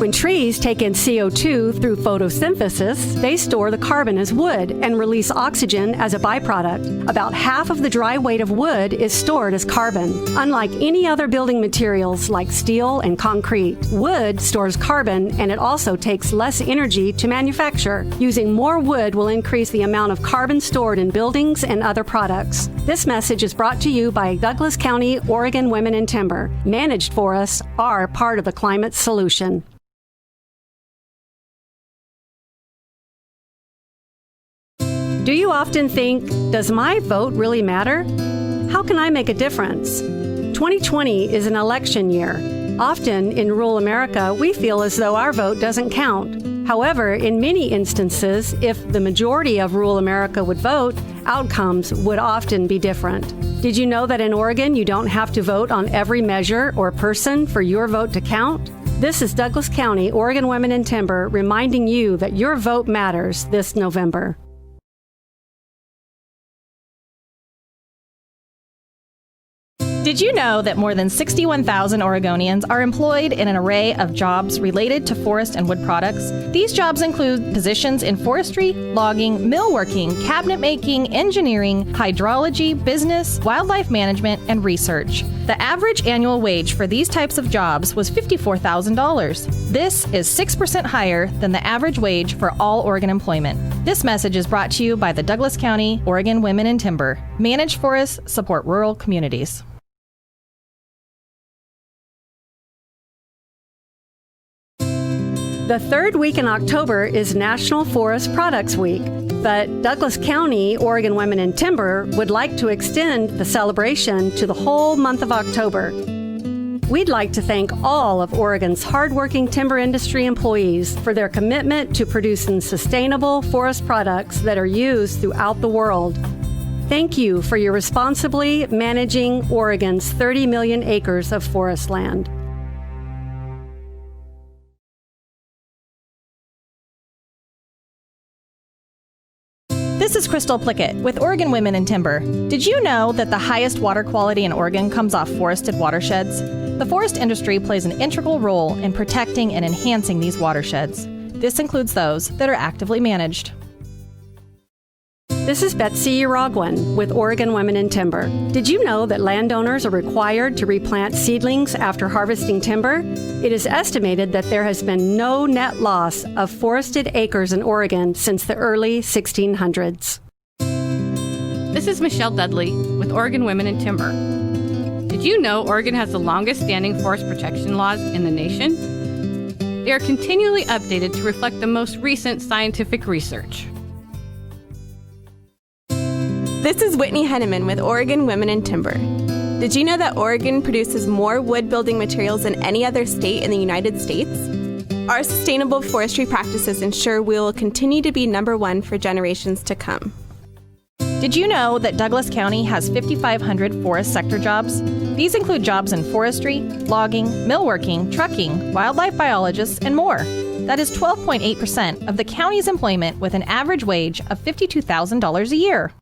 When trees take in CO2 through photosynthesis, they store the carbon as wood and release oxygen as a byproduct. About half of the dry weight of wood is stored as carbon. Unlike any other building materials like steel and concrete, wood stores carbon, and it also takes less energy to manufacture. Using more wood will increase the amount of carbon stored in buildings and other products. This message is brought to you by Douglas County, Oregon Women in Timber. Managed forests are part of the climate solution. Do you often think, does my vote really matter? How can I make a difference? 2020 is an election year. Often in rural America, we feel as though our vote doesn't count. However, in many instances, if the majority of rural America would vote, outcomes would often be different. Did you know that in Oregon, you don't have to vote on every measure or person for your vote to count? This is Douglas County, Oregon Women in Timber, reminding you that your vote matters this November. Did you know that more than 61,000 Oregonians are employed in an array of jobs related to forest and wood products? These jobs include positions in forestry, logging, millworking, cabinet making, engineering, hydrology, business, wildlife management, and research. The average annual wage for these types of jobs was $54,000. This is 6% higher than the average wage for all Oregon employment. This message is brought to you by the Douglas County, Oregon Women in Timber. Managed forests support rural communities. The third week in October is National Forest Products Week, but Douglas County, Oregon Women in Timber would like to extend the celebration to the whole month of October. We'd like to thank all of Oregon's hardworking timber industry employees for their commitment to producing sustainable forest products that are used throughout the world. Thank you for your responsibly managing Oregon's 30 million acres of forest land. This is Crystal Plickett with Oregon Women in Timber. Did you know that the highest water quality in Oregon comes off forested watersheds? The forest industry plays an integral role in protecting and enhancing these watersheds. This includes those that are actively managed. This is Betsy Uragwan with Oregon Women in Timber. Did you know that landowners are required to replant seedlings after harvesting timber? It is estimated that there has been no net loss of forested acres in Oregon since the early 1600s. This is Michelle Dudley with Oregon Women in Timber. Did you know Oregon has the longest standing forest protection laws in the nation? They are continually updated to reflect the most recent scientific research. This is Whitney Henneman with Oregon Women in Timber. Did you know that Oregon produces more wood building materials than any other state in the United States? Our sustainable forestry practices ensure we will continue to be number one for generations to come. Did you know that Douglas County has 5,500 forest sector jobs? These include jobs in forestry, logging, millworking, trucking, wildlife biologists, and more. That is 12.8% of the county's employment with an average wage of $52,000 a year.